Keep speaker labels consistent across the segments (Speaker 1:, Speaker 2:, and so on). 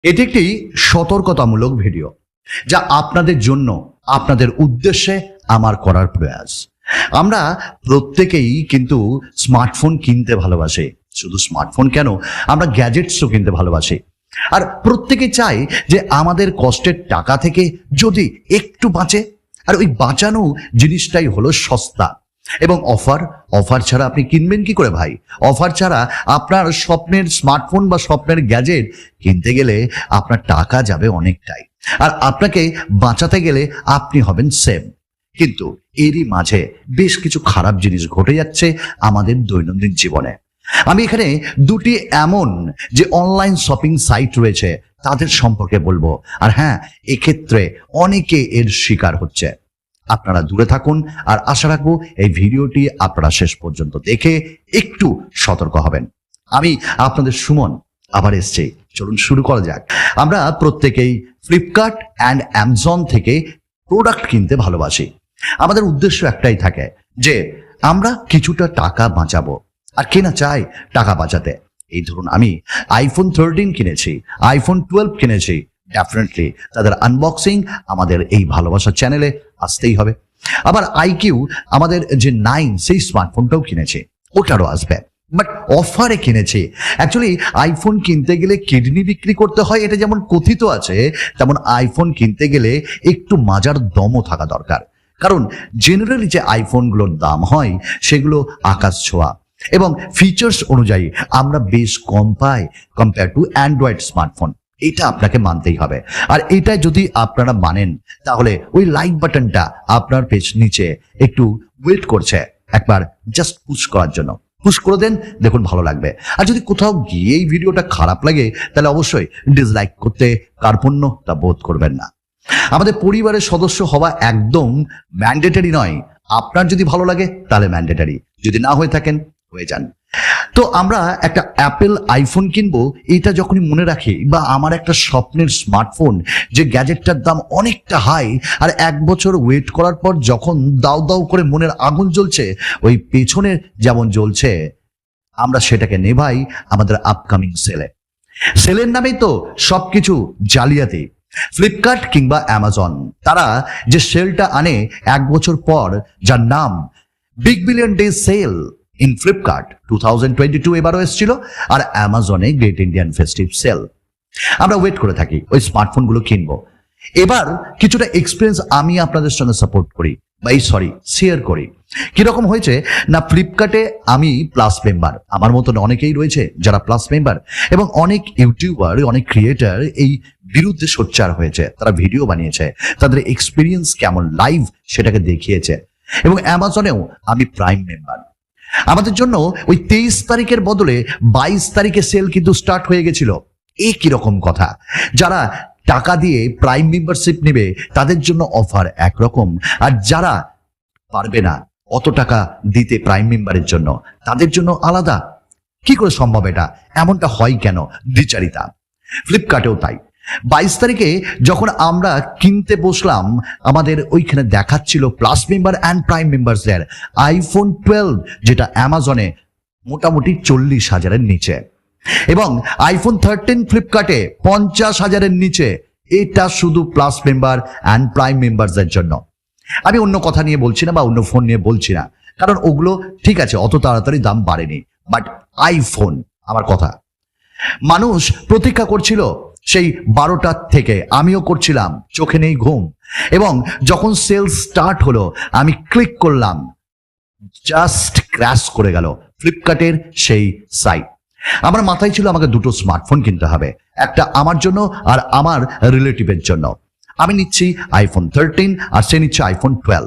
Speaker 1: এটি একটি সতর্কতামূলক ভিডিও, যা আপনাদের জন্য, আপনাদের উদ্দেশ্যে আমার করার প্রয়াস। আমরা প্রত্যেকেই কিন্তু স্মার্টফোন কিনতে ভালোবাসি। শুধু স্মার্টফোন কেন, আমরা গ্যাজেটসও কিনতে ভালোবাসি। আর প্রত্যেকে চায় যে আমাদের কষ্টের টাকা থেকে যদি একটু বাঁচে। আর ওই বাঁচানো জিনিসটাই হলো সস্তা এবং অফার ছাড়া আপনি কিনবেন কি করে ভাই? অফার ছাড়া আপনার স্বপ্নের স্মার্টফোন বা স্বপ্নের গ্যাজেট কিনতে গেলে আপনার টাকা যাবে অনেকটাই, আর আপনাকে বাঁচাতে গেলে আপনি হবেন সেভ। কিন্তু এরই মাঝে বেশ কিছু খারাপ জিনিস ঘটে যাচ্ছে আমাদের দৈনন্দিন জীবনে। আমি এখানে দুটি এমন যে অনলাইন শপিং সাইট রয়েছে তাদের সম্পর্কে বলবো। আর হ্যাঁ, এক্ষেত্রে অনেকে এর শিকার হচ্ছে। আপনারা দূরে থাকুন, আর আশা রাখবো এই ভিডিওটি আপনারা শেষ পর্যন্ত দেখে একটু সতর্ক হবেন। আমি আপনাদের সুমন আবার এসছি, চলুন শুরু করা যাক। আমরা প্রত্যেকেই ফ্লিপকার্ট অ্যান্ড অ্যামাজন থেকে প্রোডাক্ট কিনতে ভালোবাসি। আমাদের উদ্দেশ্য একটাই থাকে যে আমরা কিছুটা টাকা বাঁচাবো, আর কেনা চাই টাকা বাঁচাতে। এই ধরুন, আমি আইফোন 13 কিনেছি, আইফোন 12 কিনেছি। ডেফিনেটলি তাদের আনবক্সিং আমাদের এই ভালোবাসার চ্যানেলে আসতেই হবে। আবার আইকিউ আমাদের যে 9 সেই স্মার্টফোনটাও কিনেছি, ওটারও আসবে, বাট অফারে কিনেছি। অ্যাকচুয়ালি আইফোন কিনতে গেলে কিডনি বিক্রি করতে হয়, এটা যেমন কথিত আছে, তেমন আইফোন কিনতে গেলে একটু মাজার দমও থাকা দরকার। কারণ জেনারেলি যে আইফোনগুলোর দাম হয় সেগুলো আকাশ ছোঁয়া, এবং ফিচার্স অনুযায়ী আমরা বেশ কম পাই কম্পেয়ার টু অ্যান্ড্রয়েড স্মার্টফোন। এটা আপনাকে মানতেই হবে। আর এটা যদি আপনারা মানেন, তাহলে ওই লাইক বাটনটা আপনার পেজ নিচে একটু ওয়েট করছে, একবার জাস্ট পুশ করার জন্য। পুশ করে দেন, দেখুন ভালো লাগবে। আর যদি কোথাও গিয়ে এই ভিডিওটা খারাপ লাগে, তাহলে অবশ্যই ডিসলাইক করতে কার্পণ্যতা বোধ করবেন না। আমাদের পরিবারের সদস্য হওয়া একদম ম্যান্ডেটরি নয়। আপনার যদি ভালো লাগে তাহলে ম্যান্ডেটরি, যদি না হয়ে থাকেন হয়ে যান। তো আমরা একটা অ্যাপেল আইফোন কিনবো, এটা যখনই মনে রাখি, বা আমার একটা স্বপ্নের স্মার্টফোন যে গ্যাজেটটার দাম অনেকটা হাই, আর 1 বছর ওয়েট করার পর যখন দাউ দাউ করে মনের আগুন জ্বলছে, ওই পেছনে যেমন জ্বলছে, আমরা সেটাকে নেভাই আমাদের আপকামিং সেলের নামেই তো সবকিছু জালিয়াতি। ফ্লিপকার্ট কিংবা অ্যামাজন, তারা যে সেলটা আনে 1 বছর পর, যার নাম big billion day sale in Flipkart 2022 এবারও এসেছিল, আর অ্যামাজনে গ্রেট ইন্ডিয়ান ফেস্টিভ সেল। আমরা ওয়েট করে থাকি ওই স্মার্টফোনগুলো কিনবো। এবার কিছুটা এক্সপিরিয়েন্স আমি আপনাদের সঙ্গে সাপোর্ট করি, শেয়ার করি। কিরকম হয়েছে না, ফ্লিপকার্টে আমি প্লাস মেম্বার, আমার মতন অনেকেই রয়েছে যারা প্লাস মেম্বার, এবং অনেক ইউটিউবার, অনেক ক্রিয়েটার এই বিরুদ্ধে সোচ্চার হয়েছে। তারা ভিডিও বানিয়েছে, তাদের এক্সপিরিয়েন্স কেমন লাইভ সেটাকে দেখিয়েছে। এবং অ্যামাজনেও আমি প্রাইম মেম্বার। আমাদের জন্য ওই 23 তারিখের বদলে 22 তারিখে সেল কিন্তু স্টার্ট হয়ে গেছিল। এই কিরকম কথা? যারা টাকা দিয়ে প্রাইম মেম্বারশিপ নেবে তাদের জন্য অফার একরকম, আর যারা পারবে না অত টাকা দিতে প্রাইম মেম্বারের জন্য, তাদের জন্য আলাদা। কি করে সম্ভব এটা? এমনটা হয় কেন? দ্বিচারিতা। ফ্লিপকার্টেও তাই। 22 তারিখে যখন আমরা কিনতে বসলাম, আমাদের ওইখানে দেখাচ্ছিল প্লাস মেম্বার অ্যান্ড প্রাইম মেম্বারসদের আইফোন 12, যেটা অ্যামাজনে মোটামুটি 40,000-এর নিচে, এবং আইফোন 13 ফ্লিপকার্টে 50,000-এর নিচে। এটা শুধু প্লাস মেম্বার অ্যান্ড প্রাইম মেম্বারসদের জন্য। আমি অন্য কথা নিয়ে বলছি না, বা অন্য ফোন নিয়ে বলছি না, কারণ ওগুলো ঠিক আছে, অত তাড়াতাড়ি দাম বাড়েনি। বাট আইফোন, আমার কথা, মানুষ প্রতীক্ষা করছিল সেই 12টার থেকে, আমিও করছিলাম, চোখে নেই ঘুম। এবং যখন সেল স্টার্ট হলো, আমি ক্লিক করলাম, জাস্ট ক্র্যাশ করে গেল ফ্লিপকার্টের সেই সাইট। আমার মাথায় ছিল আমাকে দুটো স্মার্টফোন কিনতে হবে, একটা আমার জন্য আর আমার রিলেটিভের জন্য। আমি নিচ্ছি আইফোন 13 আর সে নিচ্ছে আইফোন 12।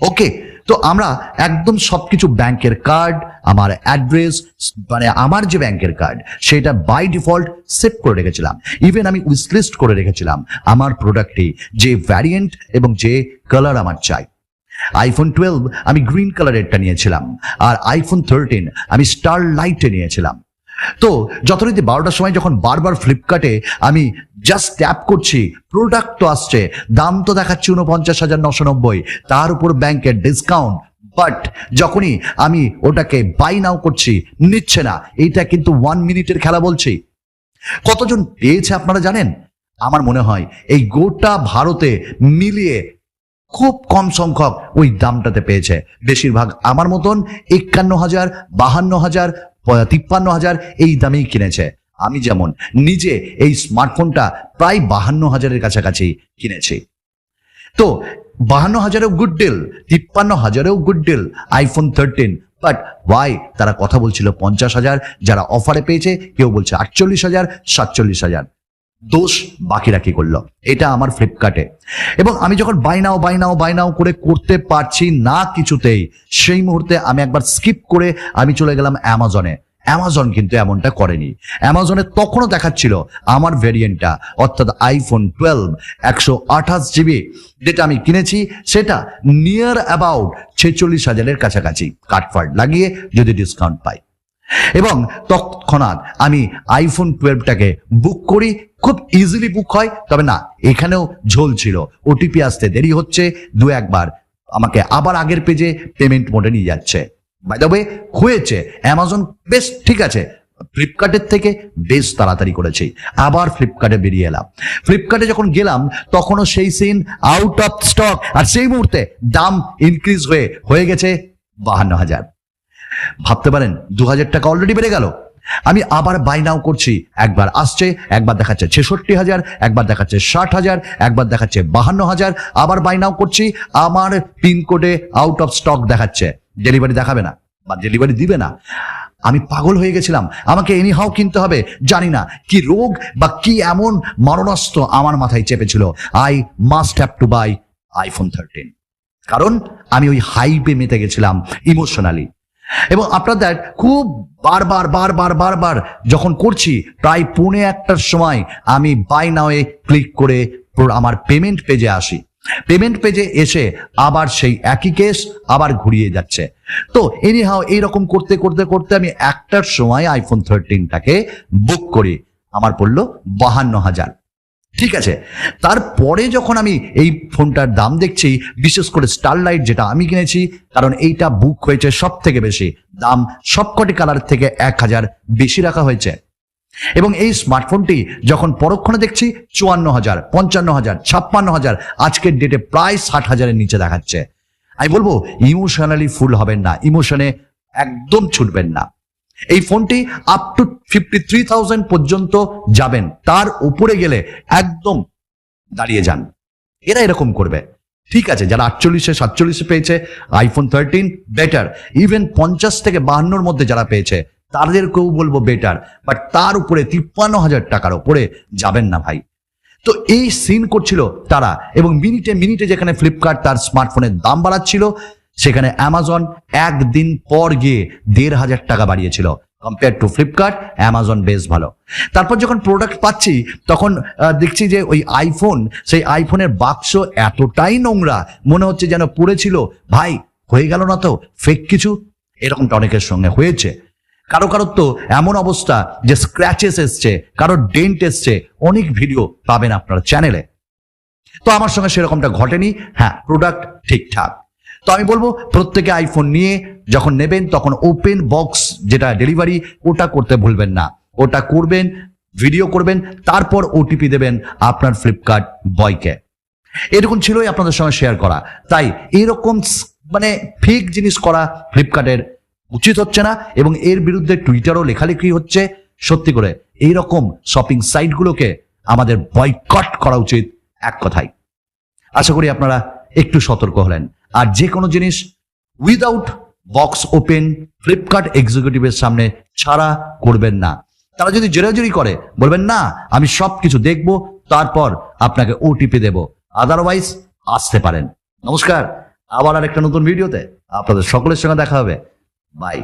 Speaker 1: ওকে, তো আমরা একদম সবকিছু, ব্যাংকের কার্ড, আমার অ্যাড্রেস, মানে আমার যে ব্যাংকের কার্ড সেটা বাই ডিফল্ট সেভ করে রেখেছিলাম। ইভেন আমি উইশলিস্ট করে রেখেছিলাম আমার প্রোডাক্টে যে ভ্যারিয়েন্ট এবং যে কালার আমার চাই। আইফোন 12 আমি গ্রিন কালারেরটা নিয়েছিলাম, আর আইফোন 13 আমি স্টার লাইটে নিয়েছিলাম। তো যথারীতি 12টার সময় যখন বারবার ফ্লিপকার্টে আমি জাস্ট ট্যাপ করছি, প্রোডাক্ট তো আসছে, দাম তো দেখাচ্ছি 49,990, তার উপর ব্যাংকের ডিসকাউন্ট। বাট যখনই আমি ওটাকে বাই নাও করছি, নিচ্ছে না। এইটা কিন্তু 1 মিনিটের খেলা বলছি। কতজন পেয়েছে আপনারা জানেন? আমার মনে হয় এই গোটা ভারতে মিলিয়ে খুব কম সংখ্যক ওই দামটাতে পেয়েছে। বেশিরভাগ আমার মতন 51,000, 52,000, 53,000 এই দামেই কিনেছে। আমি যেমন নিজে এই স্মার্টফোনটা প্রায় 52,000-এর কাছাকাছি কিনেছি। তো 52,000-এও গুড ডিল, 53,000-এও good deal iPhone 13। But why তারা কথা বলছিল 50,000, যারা অফারে পেয়েছে কেউ বলছে 48,000, 47,000। দোষ বাকিরা কি করলো? এটা আমার ফ্লিপকার্টে। এবং আমি যখন বাই নাও করে করতে পারছি না কিছুতেই, সেই মুহূর্তে আমি একবার স্কিপ করে আমি চলে গেলাম অ্যামাজনে। অ্যামাজন কিন্তু এমনটা করেনি। অ্যামাজনে তখনও দেখাচ্ছিল আমার ভেরিয়েন্টটা, অর্থাৎ আইফোন 12 128GB যেটা আমি কিনেছি, সেটা নিয়ার অ্যাবাউট 46,000-এর কাছাকাছি কাটফাট লাগিয়ে যদি ডিসকাউন্ট পাই। এবং তৎক্ষণাৎ আমি আইফোন 12টাকে বুক করি। খুব ইজিলি বুক হয়, তবে না, এখানেও ঝোল ছিল। ওটিপি আসতে দেরি হচ্ছে, দু একবার আমাকে আবার আগের পেজে পেমেন্ট মোডে নিয়ে যাচ্ছে। বাই দ্য ওয়ে, হয়েছে অ্যামাজন বেশ ঠিক আছে, ফ্লিপকার্টের থেকে বেশ তাড়াতাড়ি করেছি। আবার ফ্লিপকার্টে বেরিয়ে এলাম। ফ্লিপকার্টে যখন গেলাম তখনও সেই সিন, আউট অফ স্টক। আর সেই মুহূর্তে দাম ইনক্রিজ হয়ে গেছে 52,000। ভাবতে পারেন 2,000 টাকা অলরেডি বেড়ে গেল। আমি আবার বাই নাও করছি, একবার আসছে, একবার দেখাচ্ছে 66,000, একবার দেখাচ্ছে 60,000, একবার দেখাচ্ছে 52,000। আবার বাই নাও করছি, আমার পিনকোডে আউট অফ স্টক দেখাচ্ছে, ডেলিভারি দেখাবে না বা ডেলিভারি দিবে না। আমি পাগল হয়ে গেছিলাম, আমাকে এনিহাও কিনতে হবে। জানি না কি রোগ বা কি এমন মারণাস্ত্র আমার মাথায় চেপেছিল। I must have to buy iPhone 13, কারণ আমি ওই হাইপে মেতে গেছিলাম ইমোশনালি। এবং আপনাদের খুব বারবার যখন করছি, প্রায় 1:45-টার সময় আমি বাই নাওয়ে ক্লিক করে আমার পেমেন্ট পেজে আসি। পেমেন্ট পেজে এসে আবার সেই একই কেস আবার ঘুরিয়ে যাচ্ছে। তো এনিহাও এইরকম করতে আমি 1টার সময় আইফোন 13টাকে বুক করি। আমার পড়লো 52,000। ঠিক আছে, তারপরে যখন আমি এই ফোনটার দাম দেখছি, বিশেষ করে স্টারলাইট যেটা আমি কিনেছি, কারণ এইটা বুক হয়েছে সব থেকে বেশি দাম, সবকটি কালার থেকে 1,000 বেশি রাখা হয়েছে। এবং এই স্মার্টফোনটি যখন পরক্ষণে দেখছি 54,000, 55,000, 56,000, আজকের ডেটে প্রায় 60,000-এর নিচে দেখাচ্ছে। আমি বলবো ইমোশনালি ফুল হবেন না, ইমোশনে একদম ছুটবেন না। এই ফোনটি আপ টু 53,000 পর্যন্ত যাবেন, তার উপরে গেলে একদম দাঁড়িয়ে যান। এরা এরকম করবে। ঠিক আছে, যারা 48-এ 47-এ পেয়েছে আইফোন 13 বেটার, ইভেন 50 থেকে 52-এর মধ্যে যারা পেয়েছে তাদেরকেও বলবো বেটার, বাট তার উপরে 53,000 টাকার উপরে যাবেন না ভাই। তো এই সিন করছিল তারা। এবং মিনিটে যেখানে ফ্লিপকার্ট তার স্মার্টফোনের দাম বাড়াচ্ছিল, সেখানে অ্যামাজন একদিন পর গিয়ে 1,500 টাকা বাড়িয়েছিল। কম্পেয়ার টু ফ্লিপকার্ট, অ্যামাজন বেশ ভালো। তারপর যখন প্রোডাক্ট পাচ্ছি তখন দেখছি যে ওই আইফোন, সেই আইফোনের বাক্স এতটাই নোংরা, মনে হচ্ছে যেন পড়েছিল। ভাই, হয়ে গেল না তো ফেক কিছু? এরকমটা অনেকের সঙ্গে হয়েছে। কারো তো এমন অবস্থা যে স্ক্র্যাচেস এসছে, কারো ডেন্ট এসছে। অনেক ভিডিও পাবেন আপনার চ্যানেলে। তো আমার সঙ্গে সেরকমটা ঘটেনি। হ্যাঁ, প্রোডাক্ট ঠিকঠাক। তো আমি বলবো প্রত্যেকে আইফোন নিয়ে যখন নেবেন তখন ওপেন বক্স যেটা ডেলিভারি, ওটা করতে ভুলবেন না। ওটা করবেন, ভিডিও করবেন, তারপর ওটিপি দেবেন আপনার ফ্লিপকার্ট বয়কে। এরকম ছিলই আপনাদের সঙ্গে শেয়ার করা। তাই এরকম মানে ফেক জিনিস করা ফ্লিপকার্টের উচিত হচ্ছে না। এবং এর বিরুদ্ধে টুইটারও লেখালেখি হচ্ছে। সত্যি করে এইরকম শপিং সাইটগুলোকে আমাদের বয়কট করা উচিত, এক কথায়। আশা করি আপনারা একটু সতর্ক হলেন। আর যে কোনো জিনিস উইদাউট বক্স ওপেন ফ্লিপকার্ট এক্সিকিউটিভের সামনে ছাড়া করবেন না। তারা যদি জেরাজেরি করে, বলবেন না আমি সব কিছু দেখবো, তারপর আপনাকে ওটিপি দেব, আদারওয়াইজ আসতে পারেন। নমস্কার, আবার আর একটা নতুন ভিডিওতে আপনাদের সকলের সঙ্গে দেখা হবে। বাই।